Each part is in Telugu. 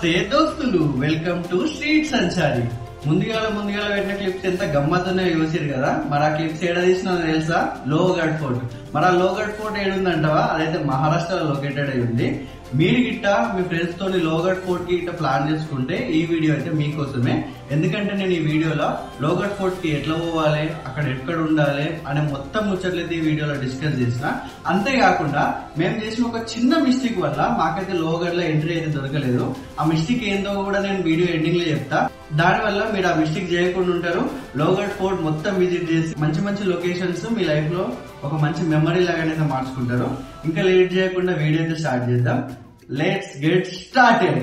నమస్తే దోస్తులు, వెల్కమ్ టు స్ట్రీట్ సంచారి. ముందుగాల పెట్టిన క్లిప్స్ ఎంత గమ్మత్తున్నాయో చూసారు కదా. మరి ఆ క్లిప్స్ ఏడ తీసినా తెలుసా? లోహగఢ్ ఫోర్ట్. మరి ఆ లోహగఢ్ ఫోర్ట్ ఏడుందంటవా? అదైతే మహారాష్ట్రలో లొకేటెడ్ అయి ఉంది. మీరు గిట్ట మీ ఫ్రెండ్స్ తోని లోహగఢ్ ఫోర్ట్ కి ఇట్లా ప్లాన్ చేసుకుంటే ఈ వీడియో అయితే మీకోసమే. ఎందుకంటే నేను ఈ వీడియోలో లోహగఢ్ ఫోర్ట్ కి ఎట్లా పోవాలి, అక్కడ ఎక్కడ ఉండాలి అనే మొత్తం ముచ్చట్లయితే ఈ వీడియోలో డిస్కస్ చేసిన. అంతేకాకుండా మేము చేసిన ఒక చిన్న మిస్టేక్ వల్ల మాకైతే లోహగఢ్ లో ఎంట్రీ అయితే దొరకలేదు. ఆ మిస్టేక్ ఏందో కూడా నేను వీడియో ఎండింగ్ లో చెప్తా. దానివల్ల మీరు ఆ మిస్టేక్ చేయకుండా ఉంటారు. లోహగఢ్ ఫోర్ట్ మొత్తం విజిట్ చేసి మంచి మంచి లొకేషన్స్ మీ లైఫ్ లో ఒక మంచి మెమరీ లాగానైతే మార్చుకుంటారు. ఇంకా లేట్ చేయకుండా వీడియో అయితే స్టార్ట్ చేద్దాం. Let's get started.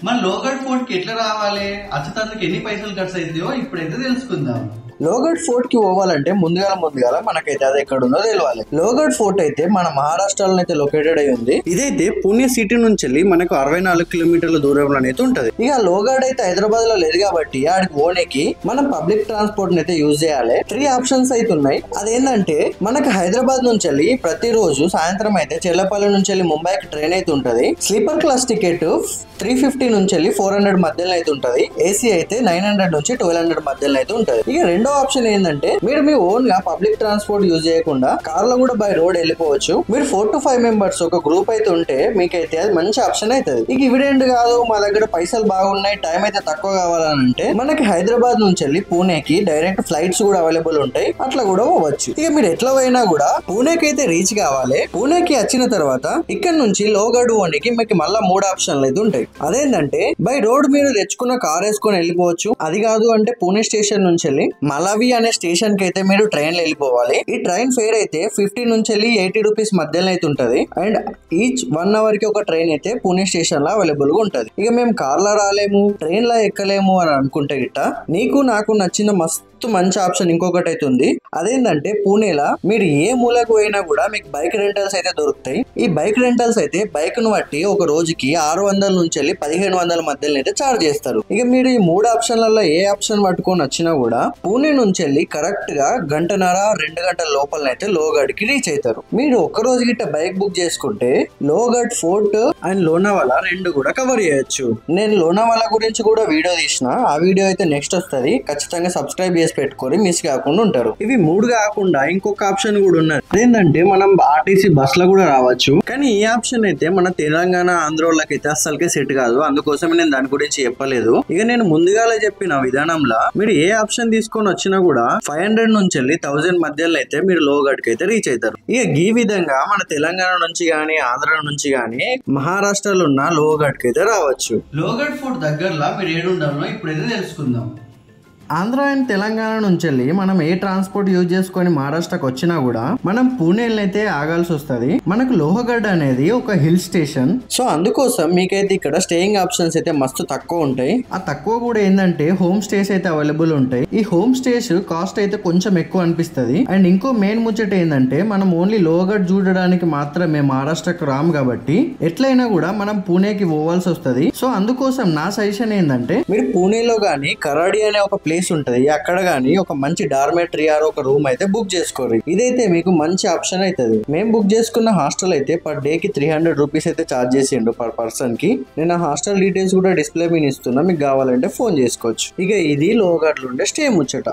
మన లోహగఢ్ ఫోర్ట్ కి ఎట్లా రావాలి, అచ్చతందుకు ఎన్ని పైసలు ఖర్చు అవుతాయో ఇప్పుడైతే తెలుసుకుందాం. లోహగఢ్ ఫోర్ట్ కి పోవాలంటే ముందుగాల మనకైతే అది ఎక్కడ ఉందో తెలియాలి. లోహగఢ్ ఫోర్ట్ అయితే మన మహారాష్ట్రలో అయితే లొకేటెడ్ అయి ఉంది. ఇదైతే పుణె సిటీ నుంచి వెళ్ళి మనకు 64 కిలోమీటర్ల దూరంలో అయితే ఉంటది. ఇక లోహగఢ్ అయితే హైదరాబాద్ లో లేదు కాబట్టి ఆడికి పోనీకి మనం పబ్లిక్ ట్రాన్స్పోర్ట్ అయితే యూజ్ చేయాలి. 3 ఆప్షన్స్ అయితే ఉన్నాయి. అదేంటంటే మనకు హైదరాబాద్ నుంచి వెళ్ళి ప్రతిరోజు సాయంత్రం అయితే చెల్లపల్లి నుంచి వెళ్ళి ముంబైకి ట్రైన్ అయితే ఉంటది. స్లీపర్ క్లాస్ టికెట్ 350 నుంచి వెళ్ళి 400 మధ్యలో అయితే ఉంటది. ఏసీ అయితే 900 నుంచి 1200 మధ్యలో అయితే ఉంటది. ఇక రెండో ఆప్షన్ ఏంటంటే మీరు మీ ఓన్ గా పబ్లిక్ ట్రాన్స్పోర్ట్ యూజ్ చేయకుండా కార్ లో కూడా బై రోడ్ వెళ్ళిపోవచ్చు. మీరు 4 to 5 మెంబర్స్ ఒక గ్రూప్ అయితే ఉంటే మీకైతే అది మంచి ఆప్షన్ అవుతుంది. ఇక ఇవిడెంట్ కాదు, మా దగ్గర పైసలు బాగున్నాయి, టైం అయితే తక్కువ కావాలంటే మనకి హైదరాబాద్ నుంచి వెళ్ళి పూణేకి డైరెక్ట్ ఫ్లైట్స్ కూడా అవైలబుల్ ఉంటాయి. అట్లా కూడా పోవచ్చు. ఇక మీరు ఎట్లా పోయినా కూడా పూణేకి అయితే రీచ్ కావాలి. పూణేకి వచ్చిన తర్వాత ఇక్కడ నుంచి లోహగఢ్ పోనీకి మీకు మళ్ళా 3 ఆప్షన్లు అయితే ఉంటాయి. అదేంటంటే బై రోడ్ మీరు తెచ్చుకున్న కార్ వేసుకొని వెళ్ళిపోవచ్చు. అది కాదు అంటే పూణే స్టేషన్ నుంచి వెళ్ళి మలవి అనే స్టేషన్ కి అయితే మీరు ట్రైన్ లో వెళ్ళిపోవాలి. ఈ ట్రైన్ ఫేర్ అయితే 50 నుంచి వెళ్ళి 80 రూపీస్ మధ్యలో అయితే ఉంటది. అండ్ ఈచ్ 1 అవర్ కి ఒక ట్రైన్ అయితే పూణే స్టేషన్ లో అవైలబుల్ గా ఉంటది. ఇక మేము కార్ లో రాలేము, ట్రైన్ లో ఎక్కలేము అని అనుకుంటే గిట్ట నీకు నాకు నచ్చిన మస్తు మంచి ఆప్షన్ ఇంకొకటి అయితే ఉంది. అదేంటంటే పూణేలా మీరు ఏ మూలకు పోయినా కూడా మీకు బైక్ రెంటల్స్ అయితే దొరుకుతాయి. ఈ బైక్ రెంటల్స్ అయితే బైక్ ను బట్టి ఒక రోజుకి 600 నుంచి వెళ్ళి 1500 మధ్యలో అయితే చార్జ్ చేస్తారు. ఇక మీరు ఈ 3 ఆప్షన్లలో ఏ ఆప్షన్ పట్టుకొని వచ్చినా కూడా పూణే నుంచి వెళ్ళి కరెక్ట్ గా 1.5-2 గంటల లోపలనైతే లోహగఢ్ కి రీచ్ అవుతారు. మీరు ఒక్క రోజు గిట్ట బైక్ బుక్ చేసుకుంటే లోహగఢ్ ఫోర్ట్ అండ్ లోనావాలా 2 కూడా కవర్ చేయొచ్చు. నేను లోనావాలా గురించి కూడా వీడియో తీసిన. ఆ వీడియో అయితే నెక్స్ట్ వస్తుంది. ఖచ్చితంగా సబ్స్క్రైబ్ చేసి పెట్టుకొని మిస్ కాకుండా ఉంటారు. ఇవి 3 కాకుండా ఇంకొక ఆప్షన్ కూడా ఉన్నది. ఏంటంటే మనం ఆర్టీసీ బస్ లో కూడా రావచ్చు. కానీ ఈ ఆప్షన్ అయితే మన తెలంగాణ ఆంధ్రోళ్ళకి అయితే అస్సలకే సెట్ కాదు. అందుకోసమే నేను దాని గురించి చెప్పలేదు. ఇక నేను ముందుగానే చెప్పిన విధానంలో మీరు ఏ ఆప్షన్ తీసుకొని వచ్చినా కూడా 500 నుంచి వెళ్ళి 1000 మధ్యలో అయితే మీరు లోహగఢ్ కి అయితే రీచ్ అవుతారు. ఇక ఈ విధంగా మన తెలంగాణ నుంచి గానీ ఆంధ్ర నుంచి గానీ మహారాష్ట్రలో ఉన్న లోహగఢ్ కి అయితే రావచ్చు. లోహగఢ్ ఫోర్ట్ దగ్గరలో మీరు ఏడుండాలో ఇప్పుడైతే తెలుసుకుందాం. ఆంధ్ర అండ్ తెలంగాణ నుంచి వెళ్ళి మనం ఏ ట్రాన్స్పోర్ట్ యూజ్ చేసుకొని మహారాష్ట్రకు వచ్చినా కూడా మనం పూణేలో అయితే ఆగాల్సి వస్తుంది. మనకు లోహగఢ్ అనేది ఒక హిల్ స్టేషన్. సో అందుకోసం మీకైతే ఇక్కడ స్టేయింగ్ ఆప్షన్స్ అయితే మస్తు తక్కువ ఉంటాయి. ఆ తక్కువ కూడా ఏంటంటే హోమ్ స్టేస్ అయితే అవైలబుల్ ఉంటాయి. ఈ హోమ్ స్టేస్ కాస్ట్ అయితే కొంచెం ఎక్కువ అనిపిస్తుంది. అండ్ ఇంకో మెయిన్ ముచ్చట ఏంటంటే మనం ఓన్లీ లోహగఢ్ చూడడానికి మాత్రమే మహారాష్ట్రకు రాము కాబట్టి ఎట్లయినా కూడా మనం పూణేకి పోవాల్సి వస్తుంది. సో అందుకోసం నా సజెషన్ ఏంటంటే మీరు పూణేలో గానీ కరాడి అనే ఒక ప్లేస్ ఉంటది, అక్కడ గానీ ఒక మంచి డార్మెటరీ ఆర్ ఒక రూమ్ అయితే బుక్ చేసుకోరు. ఇదైతే మీకు మంచి ఆప్షన్ అవుతుంది. మేము బుక్ చేసుకున్న హాస్టల్ అయితే పర్ డే కి 300 రూపీస్ అయితే చార్జ్ చేసిండు పర్ పర్సన్ కి. నేను ఆ హాస్టల్ డీటెయిల్స్ కూడా డిస్ప్లే మీద ఇస్తున్నా, మీకు కావాలంటే ఫోన్ చేసుకోవచ్చు. ఇక ఇది లోహగఢ్ లో ఉండే స్టే ముచ్చట.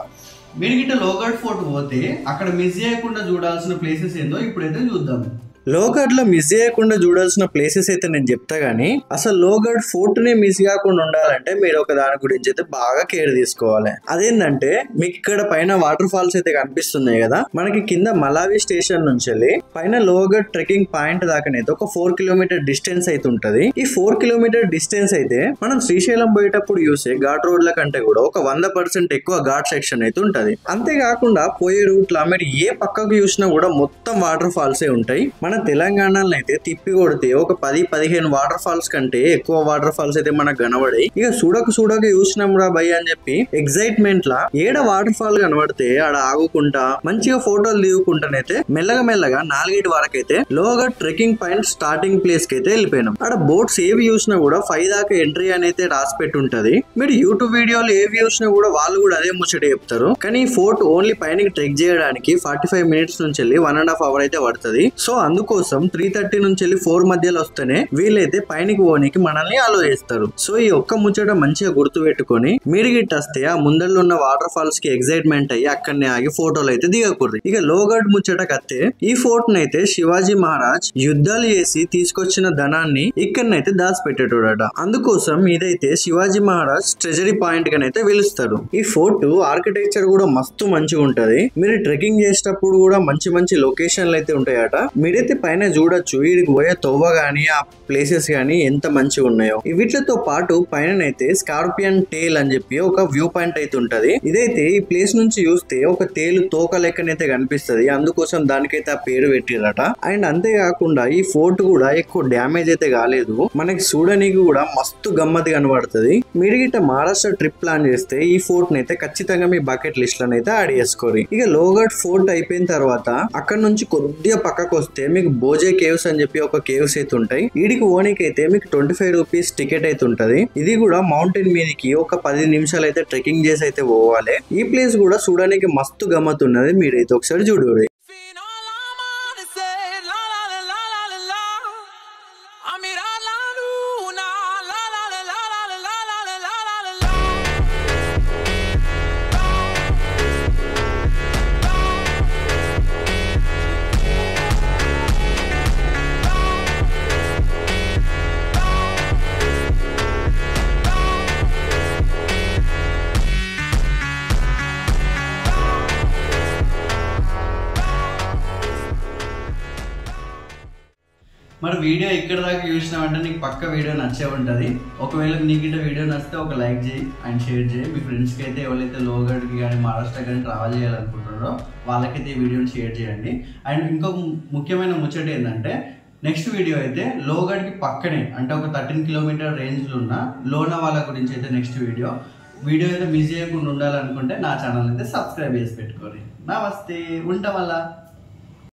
మీరు గిట్ట లోహగఢ్ ఫోర్ట్ పోతే అక్కడ మిస్ చేయకుండా చూడాల్సిన ప్లేసెస్ ఏందో ఇప్పుడైతే చూద్దాం. లోహగఢ్ లో మిస్ చేయకుండా చూడాల్సిన ప్లేసెస్ అయితే నేను చెప్తా గానీ అసలు లోహగఢ్ ఫోర్ట్ ని మిస్ కాకుండా ఉండాలంటే మీరు ఒక దాని గురించి అయితే బాగా కేర్ తీసుకోవాలి. అదేంటంటే మీకు ఇక్కడ పైన వాటర్ ఫాల్స్ అయితే కనిపిస్తున్నాయి కదా, మనకి కింద మలావి స్టేషన్ నుంచి వెళ్ళి పైన లోహగఢ్ ట్రెక్కింగ్ పాయింట్ దాకానైతే ఒక 4 కిలోమీటర్ డిస్టెన్స్ అయితే ఉంటది. ఈ 4 కిలోమీటర్ డిస్టెన్స్ అయితే మనం శ్రీశైలం పోయేటప్పుడు చూసే ఘాట్ రోడ్ల కంటే కూడా ఒక 100% ఎక్కువ ఘాట్ సెక్షన్ అయితే ఉంటది. అంతేకాకుండా పోయే రూట్ లో మీరు ఏ పక్కకు చూసినా కూడా మొత్తం వాటర్ ఫాల్సే ఉంటాయి. మన తెలంగాణలో అయితే తిప్పి కొడితే ఒక 10-15 వాటర్ ఫాల్స్ కంటే ఎక్కువ వాటర్ ఫాల్స్ అయితే మనకు కనబడాయి. ఇక చూడక చూసినాం రా భయ్ అని చెప్పి ఎక్సైట్మెంట్ లా ఏడ వాటర్ ఫాల్ కనబడితే ఆడ ఆగుకుంటా మంచిగా ఫోటోలు దిగుకుంటానైతే మెల్లగా 4 వరకు అయితే లోహగఢ్ ట్రెక్కింగ్ పాయింట్ స్టార్టింగ్ ప్లేస్ కి అయితే వెళ్ళిపోయినాం. ఆడ బోట్స్ ఏవి చూసినా కూడా 5 దాకా ఎంట్రీ అనేది రాసి పెట్టి ఉంటది. మీరు యూట్యూబ్ వీడియోలు ఏవి చూసినా కూడా వాళ్ళు కూడా అదే ముచ్చట చెప్తారు. కానీ ఫోర్ట్ ఓన్లీ పైనకి ట్రెక్ చేయడానికి 45 మినిట్స్ నుంచి వెళ్ళి 1.5 అవర్ అయితే పడుతుంది. సో అందుకు అందుకోసం 3:30 నుంచి 4 మధ్యలో వస్తేనే వీళ్ళైతే పైనకి పోనీకి మనల్ని అలో చేస్తారు. సో ఈ ఒక్క ముచ్చట మంచిగా గుర్తు పెట్టుకొని మీరు గిట్టొస్తే ఆ ముందరలో ఉన్న వాటర్ ఫాల్స్ కి ఎక్సైట్మెంట్ అయ్యి అక్కడనే ఆగి ఫోటోలు అయితే దిగకూడదు. ఇక లోగఢ్ ముచ్చట కత్తే ఈ ఫోర్ట్ నైతే శివాజీ మహారాజ్ యుద్ధాలు చేసి తీసుకొచ్చిన ధనాన్ని ఇక్కడనైతే దాచిపెట్టేటోడట. అందుకోసం ఇదైతే శివాజీ మహారాజ్ ట్రెజరీ పాయింట్ గానైతే పిలుస్తారు. ఈ ఫోర్ట్ ఆర్కిటెక్చర్ కూడా మస్తు మంచిగా ఉంటది. మీరు ట్రెక్కింగ్ చేసేటప్పుడు కూడా మంచి మంచి లొకేషన్లు అయితే ఉంటాయట. మీరైతే పైన చూడొచ్చు వీడికి పోయే తోవ గానీ ఆ ప్లేసెస్ గానీ ఎంత మంచిగా ఉన్నాయో. వీటితో పాటు పైననైతే స్కార్పియన్ టేల్ అని చెప్పి ఒక వ్యూ పాయింట్ అయితే ఉంటది. ఇదైతే ఈ ప్లేస్ నుంచి చూస్తే ఒక తేలు తోక లెక్కనైతే కనిపిస్తది. అందుకోసం దానికైతే ఆ పేరు పెట్టిరట. అండ్ అంతేకాకుండా ఈ ఫోర్ట్ కూడా ఎక్కువ డ్యామేజ్ అయితే కాలేదు. మనకి చూడడానికి కూడా మస్తు గమ్మత్ కనబడుతుంది. మీరు గిట్ట మహారాష్ట్ర ట్రిప్ ప్లాన్ చేస్తే ఈ ఫోర్ట్ నైతే ఖచ్చితంగా మీ బకెట్ లిస్ట్ లోనైతే యాడ్ చేసుకోరి. ఇక లోగఢ్ ఫోర్ట్ అయిపోయిన తర్వాత అక్కడ నుంచి కొద్దిగా పక్కకు వస్తే మీకు బోజే కేవ్స్ అని చెప్పి ఒక కేవ్స్ అయితే ఉంటాయి. వీడికి ఓనికి అయితే మీకు 25 రూపీస్ టికెట్ అయితే ఉంటది. ఇది కూడా మౌంటైన్ మీదకి ఒక 10 నిమిషాలు అయితే ట్రెక్కింగ్ చేసి అయితే పోవాలి. ఈ ప్లేస్ కూడా చూడడానికి మస్తు గమ్మత్ ఉన్నది. మీరైతే ఒకసారి చూడరు. మరి వీడియో ఇక్కడ దాకా చూసినామంటే నీకు పక్క వీడియో నచ్చే ఉంటుంది. ఒకవేళ నీకు ఇట్లా వీడియో నచ్చితే ఒక లైక్ చేయి అండ్ షేర్ చేయి. మీ ఫ్రెండ్స్కి అయితే ఎవరైతే లోగఢ్కి కానీ మహారాష్ట్ర కానీ ట్రావెల్ చేయాలనుకుంటున్నారో వాళ్ళకైతే ఈ వీడియోని షేర్ చేయండి. అండ్ ఇంకొక ముఖ్యమైన ముచ్చట ఏంటంటే నెక్స్ట్ వీడియో అయితే లోగఢ్కి పక్కనే అంటే ఒక 13 కిలోమీటర్ రేంజ్లో ఉన్న లోనావాలా గురించి అయితే నెక్స్ట్ వీడియో అయితే మిస్ చేయకుండా ఉండాలనుకుంటే నా ఛానల్ అయితే సబ్స్క్రైబ్ చేసి పెట్టుకోండి. నమస్తే, ఉంటాం అలా.